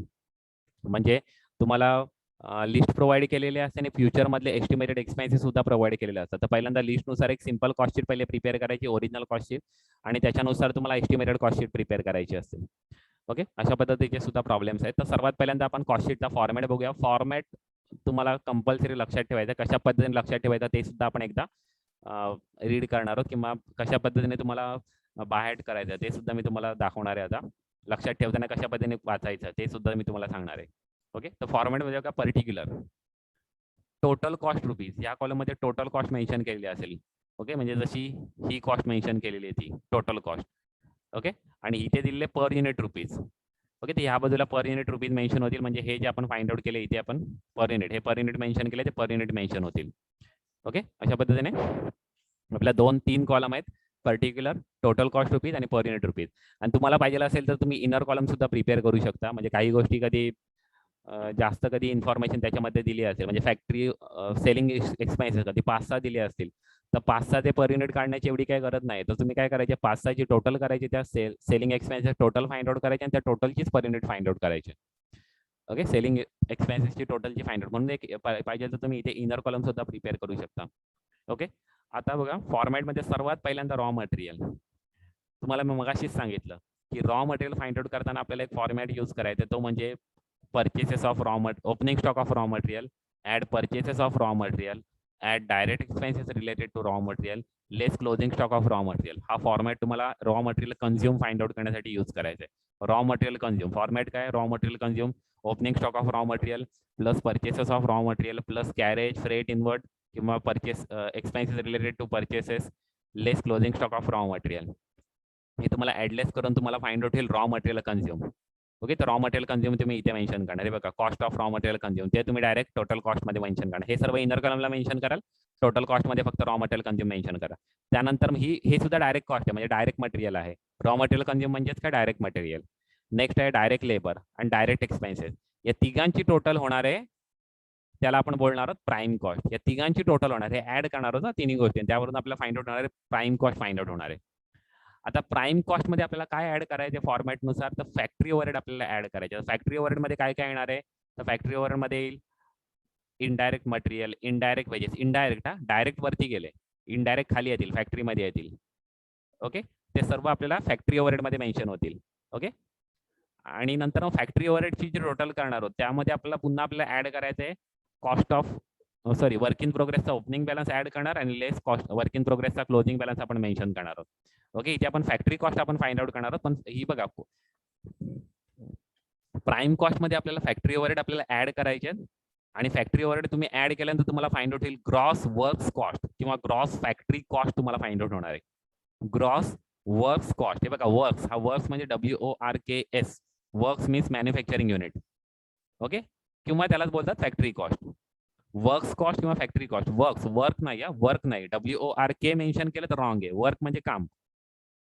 म्हणजे तुम्हाला लिस्ट प्रोव्हाइड केलेले असते आणि फ्युचर मधले एस्टिमेटेड एक्सपेन्सेस सुद्धा प्रोव्हाइड केलेले असतात. तर पहिल्यांदा लिस्टनुसार एक सिंपल कॉस्ट शीट पहिले प्रिपेअर करायची, ओरिजिनल कॉस्ट शीट, आणि त्याच्यानुसार तुम्हाला एस्टिमेटेड कॉस्ट शीट प्रिपेअर करायची असते. ओके, अशा पद्धतीचे सुद्धा प्रॉब्लेम्स आहेत. तर सर्वात पहिल्यांदा आपण कॉस्ट शीटचा फॉर्मॅट बघूया. फॉर्मॅट तुम्हाला कंपल्सरी लक्षात ठेवायचं, कशा पद्धतीने लक्षात ठेवायचं ते सुद्धा आपण एकदा रीड करणार आहोत, किंवा कशा पद्धतीने तुम्हाला बाहेर करायचं ते सुद्धा मी तुम्हाला दाखवणार आहे. आता लक्षात ठेवताना कशा पद्धतीने वाचायचं ते सुद्धा मी तुम्हाला सांगणार आहे. ओके, तर फॉर्मॅट म्हणजे का पर्टिक्युलर टोटल कॉस्ट रुपीज, या कॉलममध्ये टोटल कॉस्ट मेन्शन केलेली असेल. ओके, म्हणजे जशी ही कॉस्ट मेन्शन केलेली आहे ती टोटल कॉस्ट. ओके, आणि इथे दिलेले पर युनिट रुपीज. ओके, तर ह्या बाजूला पर युनिट रुपीज मेन्शन होतील, म्हणजे हे जे आपण फाइंड आउट केले इथे आपण पर युनिट, हे पर युनिट मेन्शन केले ते पर युनिट मेन्शन होतील. ओके, अशा पद्धतीने आपल्या 2-3 कॉलम आहेत, पर्टिक्युलर, टोटल कॉस्ट रुपीज आणि पर युनिट रुपीज. आणि तुम्हाला पाहिजे असेल तर तुम्ही इनर कॉलम सुद्धा प्रिपेअर करू शकता, म्हणजे काही गोष्टी कधी जास्त कधी इन्फॉर्मेशन त्याच्यामध्ये दिली असेल, म्हणजे फॅक्टरी सेलिंग एक्सपेन्सेस कधी 5-6 दिले असतील, तर 5-6 ते पर युनिट काढण्याची एवढी काही गरज नाही. तर तुम्ही काय करायचे, 5-6ची टोटल करायची, त्या selling expenses total find out करायचे आणि त्या टोटलचीच पर युनिट फाइंड आउट करायचे. ओके, सेलिंग एक्सपेन्सेसची टोटलची फाइंड आउट, म्हणून एक पाहिजे तर तुम्ही इथे इनर कॉलम सुद्धा प्रिपेअर करू शकता. ओके, आता बघा फॉर्मॅटमध्ये सर्वात पहिल्यांदा रॉ मटेरियल. तुम्हाला मी मगाशीच सांगितलं की रॉ मटेरियल फाइंड आउट करताना आपल्याला एक फॉर्मॅट यूज करायचा, तो म्हणजे purchases of opening stock of raw material, add purchases of raw material, add direct expenses related to raw material, less closing stock of raw material. हा format तुम्हाला raw material consume find out करण्यासाठी use करायचा आहे. Raw material consume format काय, raw material consume opening stock of raw material plus purchases of raw material plus carriage freight inward किंवा purchase expenses related to purchases less closing stock of raw material. हे तुम्हाला add less करून तुम्हाला find out होईल raw material consume. Okay, तर raw material consume तुम्ही इथे mention करणार आहे बघा, cost of raw material consume ते तुम्ही डायरेक्ट टोटल कॉस्टमध्ये मेन्शन करणार. हे सर्व इनर कॉलमला मेन्शन कराल, टोटल कॉस्टमध्ये फक्त रॉ मटेरियल कंझ्युम मेन्शन करा. त्यानंतर हे सुद्धा डायरेक्ट कॉस्ट आहे, म्हणजे डायरेक्ट मटेरियल आहे. रॉ मटेरियल कंझ्युम म्हणजेच काय, डायरेक्ट मटेरियल. नेक्स्ट आहे डायरेक्ट लेबर आणि डायरेक्ट एक्सपेन्सेस. या तिघांची टोटल होणार आहे, त्याला आपण बोलणार आहोत प्राईम कॉस्ट. या तिघांची टोटल होणार आहे, ऍड करणार आहोत ना तिन्ही गोष्टी, त्यावरून आपल्याला फाइंड आउट होणार आहे प्राईम कॉस्ट फाइंड आउट होणार आहे. आता प्राईम कॉस्ट मध्ये आपल्याला काय ऍड करायचे फॉर्मॅट नुसार, तर फॅक्टरी ओव्हरहेड आपल्याला ऍड करायचे. फॅक्टरी ओव्हरहेड मध्ये काय काय येणार आहे, तर फॅक्टरी ओव्हरहेड मध्ये येईल indirect material, indirect wedges, indirect direct वरती गेले, इनडायरेक्ट खाली येतील, फॅक्टरी मध्ये येतील. ओके, ते सर्व आपल्याला फॅक्टरी ओव्हरहेड मध्ये मेन्शन होतील. ओके, आणि नंतर फॅक्टरी ओव्हरहेडची जी टोटल करणार आहोत त्यामध्ये आपल्याला पुन्हा आपल्याला ऍड करायचं आहे कॉस्ट ऑफ वर्क इन प्रोग्रेसचा ओपनिंग बॅलन्स ऍड करणार आणि लेस कॉस्ट वर्क इन प्रोग्रेसचा क्लोजिंग बॅलन्स आपण मेन्शन करणार आहोत. ओके, इथे आपण फॅक्टरी कॉस्ट आपण फाइंड आउट करणार आहोत, पण ही बघा प्राईम कॉस्ट मध्ये आपल्याला फॅक्टरी ओव्हरहेड आपल्याला ऍड करायचे आणि फॅक्टरी ओव्हरहेड तुम्ही ऍड केल्यानंतर तुम्हाला फाइंड आउट होईल ग्रॉस वर्क्स कॉस्ट किंवा ग्रॉस फॅक्टरी कॉस्ट तुम्हाला फाइंड आउट होणार आहे. ग्रॉस वर्क्स कॉस्ट, हे बघा वर्क्स, हा वर्क्स म्हणजे WORKS, works means manufacturing unit. Okay, किंवा त्यालाच बोलतात फॅक्टरी कॉस्ट. वर्क्स कॉस्ट किंवा फॅक्टरी कॉस्ट, वर्क नाही, वर्क नाही, WORK मेन्शन केलं तर रॉंग आहे. वर्क म्हणजे काम,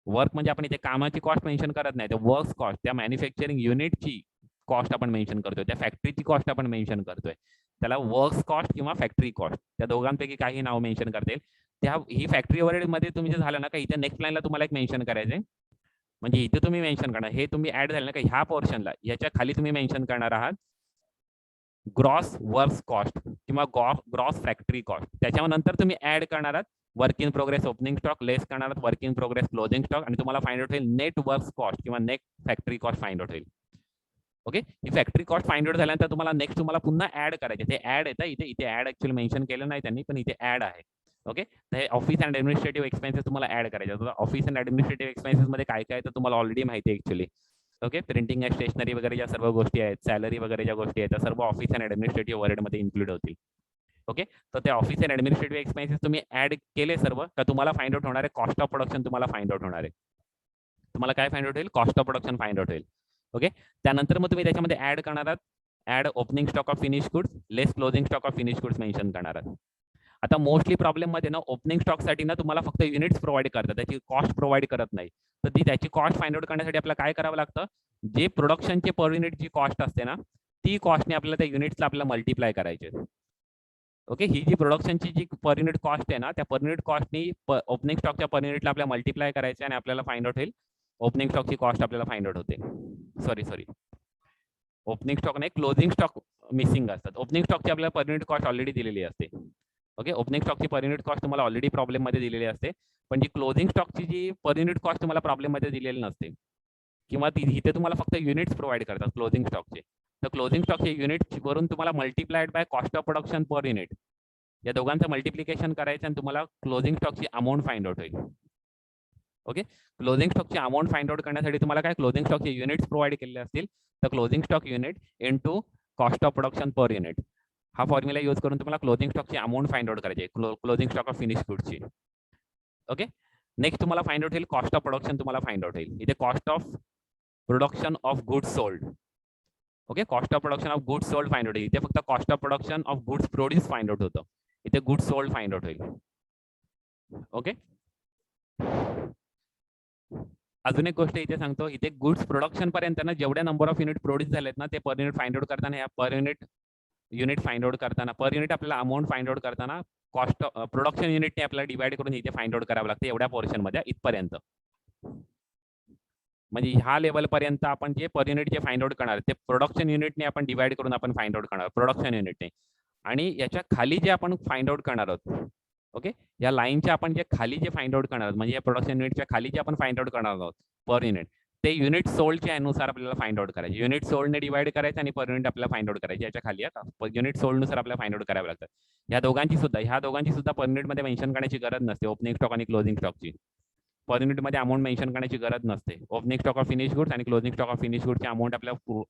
वर्क म्हणजे आपण इथे कामाची कॉस्ट मेन्शन करत नाही, तर वर्क्स कॉस्ट त्या मॅन्युफॅक्चरिंग युनिटची कॉस्ट आपण मेन्शन करतोय, त्या फॅक्टरीची कॉस्ट आपण मेन्शन करतोय, त्याला वर्क्स कॉस्ट किंवा फॅक्टरी कॉस्ट, त्या दोघांपैकी काही नाव मेन्शन करता येईल. त्या ही फॅक्टरी ओव्हरहेड मध्ये तुम्ही जे झालं ना का इथे नेक्स्ट लाईनला तुम्हाला एक मेन्शन करायचंय, म्हणजे इथे तुम्ही मेन्शन करणार, हे तुम्ही ऍड झालं ना का ह्या पोर्शनला, ह्याच्या खाली तुम्ही मेन्शन करणार आहात ग्रॉस वर्क्स कॉस्ट किंवा ग्रॉस फॅक्टरी कॉस्ट. त्याच्यानंतर तुम्ही ऍड करणार आहात work in progress opening stock, less करणार आहात work in progress closing stock, आणि तुम्हाला फाइंड आउट होईल नेट वर्क्स कॉस्ट किंवा net factory cost find out होईल. ओके, ही फॅक्टरी कॉस्ट फाइंड आउट झाल्यानंतर तुम्हाला नेक्स्ट तुम्हाला पुन्हा ऍड करायचे, ते ऍड येतं इथे ऍड ऍक्च्युअली मेन्शन केलं नाही त्यांनी, पण इथे ऍड आहे. ओके, तर हे ऑफिस अँड ऍडमिनिस्ट्रेटिव्ह एक्सपेन्सेस तुम्हाला ऍड करायचे. ऑफिस अँड ऍडमिनिस्ट्रेटिव्ह एक्सपेन्सेस मध्ये काय काय तर तुम्हाला ऑलरेडी माहिती आहे actually. Okay, printing and stationery वगैरे ज्या सर्व गोष्टी आहेत, सॅलरी वगैरे ज्या गोष्टी आहेत, त्या सर्व ऑफिस अँड ऍडमिनिस्ट्रेटिव्ह ओव्हरहेड मध्ये इन्क्लूड होतील. ओके, तर ते ऑफिस अँड ऍडमिनिस्ट्रेटिव्ह एक्सपेन्सेस तुम्ही ऍड केले सर्व तर तुम्हाला फाइंड आउट होणार आहे कॉस्ट ऑफ प्रोडक्शन, तुम्हाला फाइंड आउट होणार आहे. तुम्हाला काय फाइंड आउट होईल, cost of production find out होईल. ओके, त्यानंतर मग तुम्ही त्याच्यामध्ये ऍड करणार आहात add opening stock of finish goods, less closing stock of finish goods mention करणार आहात. आता मोस्टली प्रॉब्लेम मध्ये ना ओपनिंग स्टॉक साठी ना तुम्हाला फक्त युनिट्स प्रोव्हाइड करतात, त्याची कॉस्ट प्रोव्हाइड करत नाही. तर ती त्याची कॉस्ट फाइंड आउट करण्यासाठी आपल्याला काय करावं लागतं, जे प्रोडक्शनचे पर युनिट जी कॉस्ट असते ना ती कॉस्टने आपल्याला त्या युनिट्सला आपल्याला मल्टिप्लाय करायचे. ओके, ही जी प्रोडक्शनची जी पर युनिट कॉस्ट आहे ना त्या पर युनिट कॉस्टनी ओपनिंग स्टॉकच्या पर युनिटला आपल्याला मल्टिप्लाय करायचे आणि आपल्याला फाइंड आउट होईल ओपनिंग स्टॉकची कॉस्ट आपल्याला फाइंड आउट होते. सॉरी ओपनिंग स्टॉक नाही, क्लोजिंग स्टॉक मिसिंग असतात. ओपनिंग स्टॉकची आपल्याला पर युनिट कॉस्ट ऑलरेडी दिलेली असते. ओके, ओपनिंग स्टॉकची पर युनिट कॉस्ट तुम्हाला ऑलरेडी प्रॉब्लेममध्ये दिलेली असते, पण जी क्लोजिंग स्टॉकची जी पर युनिट कॉस्ट तुम्हाला प्रॉब्लेममध्ये दिलेली नसते, किंवा इथे तुम्हाला फक्त युनिट्स प्रोव्हाइड करतात क्लोजिंग स्टॉकचे. तर क्लोजिंग स्टॉकचे युनिट वरून तुम्हाला multiplied by cost of production per unit, या दोघांचं मल्टिप्लिकेशन करायचं आणि तुम्हाला क्लोजिंग स्टॉकची अमाऊंट फाइंड आउट होईल. ओके, क्लोजिंग स्टॉकची अमाऊंट फाइंड आउट करण्यासाठी तुम्हाला काय क्लोजिंग स्टॉकचे युनिट्स प्रोव्हाइड केलेले असतील, तर closing stock unit into cost of production per unit हा फॉर्म्युला यूज करून तुम्हाला क्लोजिंग स्टॉकची अमाऊंट फाइंड आउट करायची, क्लोजिंग स्टॉक ऑफ फिनिश गुड्सची. ओके, नेक्स्ट तुम्हाला फाइंड आउट होईल कॉस्ट ऑफ प्रोडक्शन, तुम्हाला फाइंड आउट होईल इथे cost of production of goods sold. Okay, cost of production of goods sold find out होईल. इथे फक्त cost of production of goods produce find out होतं, इथे गुड्स सोल्ड फाइंड आउट होईल. Okay, अजून एक गोष्ट इथे सांगतो, इथे गुड्स प्रोडक्शन पर्यंत ना जेवढ्या नंबर ऑफ युनिट प्रोड्यूस झालेत ना, ते पर युनिट फाइंड आउट करताना, या पर युनिट फाइंड आउट करताना, पर युनिट आपल्याला अमाऊंट फाइंड आउट करताना कॉस्ट प्रोडक्शन युनिटने आपल्याला डिवाइड करून इथे फाइंड आउट करावं लागतं, एवढ्या पोर्शन मध्ये इथपर्यंत. म्हणजे ह्या लेवल पर्यंत आपण जे पर युनिट जे फाइंड आउट करणार ते प्रोडक्शन युनिटने आपण डिवाइड करून आपण फाइंड आउट करणार, प्रोडक्शन युनिटने. आणि याच्या खाली जे आपण फाइंड आउट करणार आहोत, ओके, या लाईनच्या आपण जे खाली जे फाइंड आउट करणार आहोत, म्हणजे या प्रोडक्शन युनिटच्या खाली जे आपण फाइंड आउट करणार आहोत पर युनिट, ते युनिट सोल्डच्या अनुसार आपल्याला फाइंड आउट करायचे. युनिट सोल्डने डिवाइड करायचं आणि पर युनिट आपल्याला फाइंड आउट करायचे. याच्या खाली आता युनिट सोल्डनुसार आपल्याला फाइंड आउट करावे लागतात. ह्या दोघांची सुद्धा पर युनिट मध्ये मेन्शन करण्याची गरज नसते, ओपनिंग स्टॉक आणि क्लोजिंग स्टॉकची. पर युनिट मध्ये अमाऊंट मेन्शन करण्याची गरज नसते. Opening stock of finish goods आणि क्लोजिंग स्टॉक ऑफ फिनिश गुड्सची अमाऊंट आपल्याला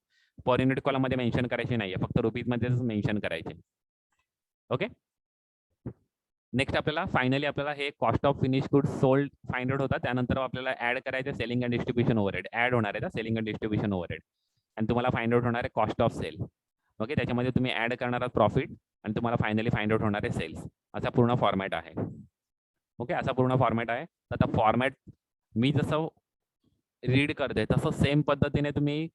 पर युनिट कॉलम मध्ये मेन्शन करायची नाहीये, फक्त रुपीज मध्येच मेन्शन करायचे. ओके, नेक्स्ट आपल्याला फायनली आपल्याला हे cost of finish goods sold find out होता. त्यानंतर आपल्याला ऍड करायचं selling and distribution overhead, add होणार आहे सेलिंग अँड डिस्ट्रीब्युशन ओव्हरहेड, आणि तुम्हाला फाइंड आउट होणार आहे कॉस्ट ऑफ सेल. ओके, त्याच्यामध्ये तुम्ही ऍड करणार आहात प्रॉफिट आणि तुम्हाला फायनली फाइंड आउट होणार आहे सेल्स. असा पूर्ण फॉर्मॅट आहे. ओके, असा पूर्ण फॉर्मॅट आहे. आता फॉर्मॅट मी जसं रीड करते तसं सेम पद्धतीने तुम्ही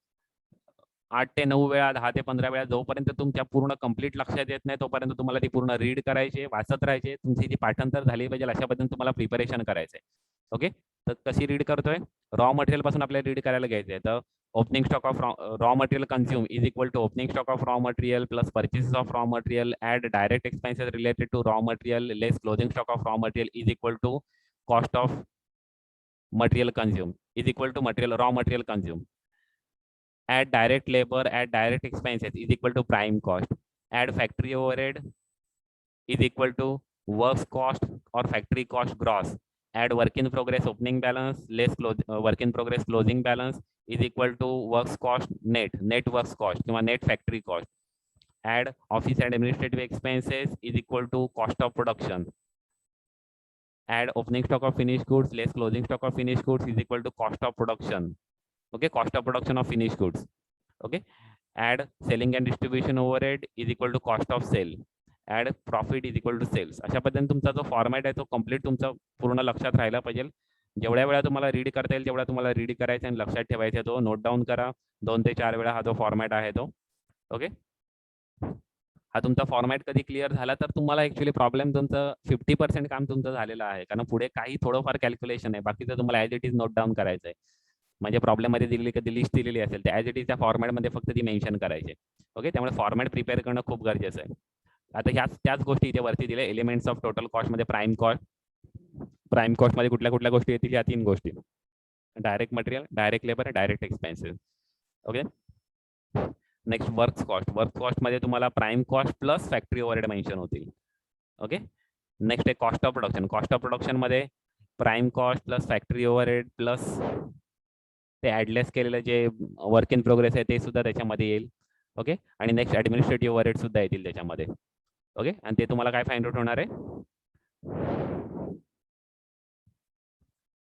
8 ते 9 वेळा, 10 ते 15 वेळा, जोपर्यंत तुमच्या पूर्ण कंप्लीट लक्षात येत नाही तोपर्यंत तुम्हाला ती पूर्ण रीड करायची, वाचत राहायचे. तुमची जी पाठांतर झाली पाहिजे अशा पद्धतीने तुम्हाला प्रिपरेशन करायचंय. ओके, तर कशी रीड करतोय, रॉ मटेरियल पासून आपल्याला रीड करायला घ्यायचंय. तर opening stock of raw material consume is equal to opening stock of raw material plus purchases of raw material add direct expenses related to raw material less closing stock of raw material is equal to cost of material consume is equal to material raw material consume. Add direct labor, add direct expenses is equal to prime cost. Add factory overhead is equal to works cost or factory cost gross. Add work in progress opening balance less work in progress closing balance is equal to works cost net works cost or net factory cost. Add office and administrative expenses is equal to cost of production. Add opening stock of finished goods less closing stock of finished goods is equal to cost of production. Okay, cost of production of finished goods. Okay, add selling and distribution overhead is equal to cost of sale. Add profit is equal to sales. अशा पद्धतीने तुमचा जो format आहे तो complete तुमचा पूर्ण लक्षात राहायला पाहिजे. जेवढ्या वेळा तुम्हाला रीड करता येईल तेवढा तुम्हाला रीड करायचा आणि लक्षात ठेवायचा. तो नोट डाऊन करा. 2 ते 4 वेळा हा जो फॉर्मॅट आहे तो. ओके, हा तुमचा फॉर्मॅट कधी क्लिअर झाला तर तुम्हाला ऍक्च्युअली प्रॉब्लेम तुमचं 50% काम तुमचं झालेलं आहे, कारण पुढे काही थोडंफार कॅल्क्युलेशन आहे, बाकीचं तुम्हाला as it is note down करायचं आहे. म्हणजे प्रॉब्लेम मध्ये दिलेली कधी लिस्ट दिलेली असेल त्या ऍज इट इज त्या फॉर्मॅटमध्ये फक्त ती मेन्शन करायचे. ओके, त्यामुळे फॉर्मॅट प्रिपेअर करणं खूप गरजेचं आहे. आता त्याच गोष्टी इथे वरती दिल्या. एलिमेंट्स ऑफ टोटल कॉस्ट मध्ये प्राइम कॉस्ट मध्ये कुठल्या गोष्टी येतील, या 3 गोष्टी, direct material, direct labour, direct expenses. Okay, next work cost मध्ये तुम्हाला prime cost plus factory overhead mention होतील. ओके, नेक्स्ट आहे कॉस्ट ऑफ प्रोडक्शन मध्ये prime cost plus factory overhead plus ते ऍडलेस केलेलं जे वर्क इन प्रोग्रेस आहे ते सुद्धा त्याच्यामध्ये येईल. ओके, आणि नेक्स्ट ऍडमिनिस्ट्रेटिव्ह ओव्हरहेड सुद्धा येतील त्याच्यामध्ये. ओके, आणि ते तुम्हाला काय फाइंड आउट होणार आहे,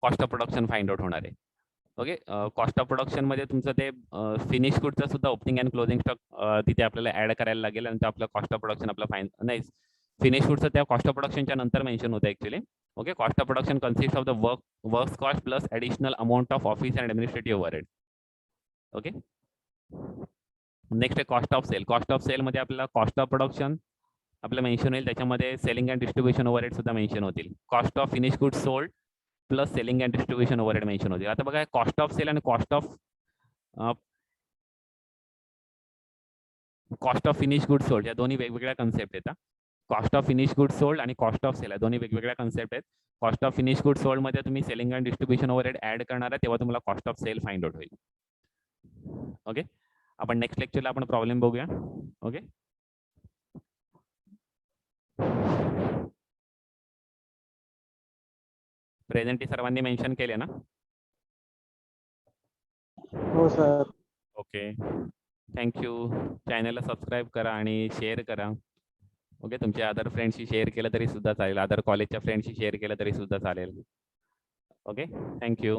cost of production find out होणार आहे. ओके, कॉस्ट ऑफ प्रोडक्शन मध्ये तुमचं ते फिनिश गुडचं सुद्धा ओपनिंग अँड क्लोजिंग स्टॉक तिथे आपल्याला ऍड करायला लागेल, आणि आपलं कॉस्ट ऑफ प्रोडक्शन आपलं नाही फिनिश गुडचं त्या कॉस्ट ऑफ प्रोडक्शनच्या नंतर मेन्शन होतं actually. Okay, cost of production consist of the works cost plus additional amount of office and administrative overhead. Okay, next आहे कॉस्ट ऑफ सेल मध्ये आपल्याला कॉस्ट ऑफ प्रोडक्शन आपलं mention होईल, त्याच्यामध्ये selling and distribution overhead सुद्धा mention होतील. Cost of finish goods sold plus selling and distribution overhead mention होतील. आता बघा, कॉस्ट ऑफ सेल आणि cost of cost of finish good sold या दोन्ही वेगवेगळ्या कन्सेप्ट येतात. Cost of finish good sold आणि कॉस्ट ऑफ सेल या दोन्ही वेगवेगळ्या कन्सेप्ट आहेत. Cost of finish good sold मध्ये तुम्ही selling and distribution overhead add करणार आहे, तेव्हा तुम्हाला cost of sale find out होईल. ओके, आपण नेक्स्ट लेक्चरला आपण प्रॉब्लेम बघूया. ओके, प्रेझेंटी सर्वांनी मेन्शन केले ना? हो सर. Okay, thank you. चॅनलला सबस्क्राईब करा आणि शेअर करा. ओके, तुमच्या अदर फ्रेंड्सशी शेअर केलं तरी सुद्धा चालेल, अदर कॉलेजच्या फ्रेंड्सशी शेअर केलं तरी सुद्धा चालेल. Okay, thank you.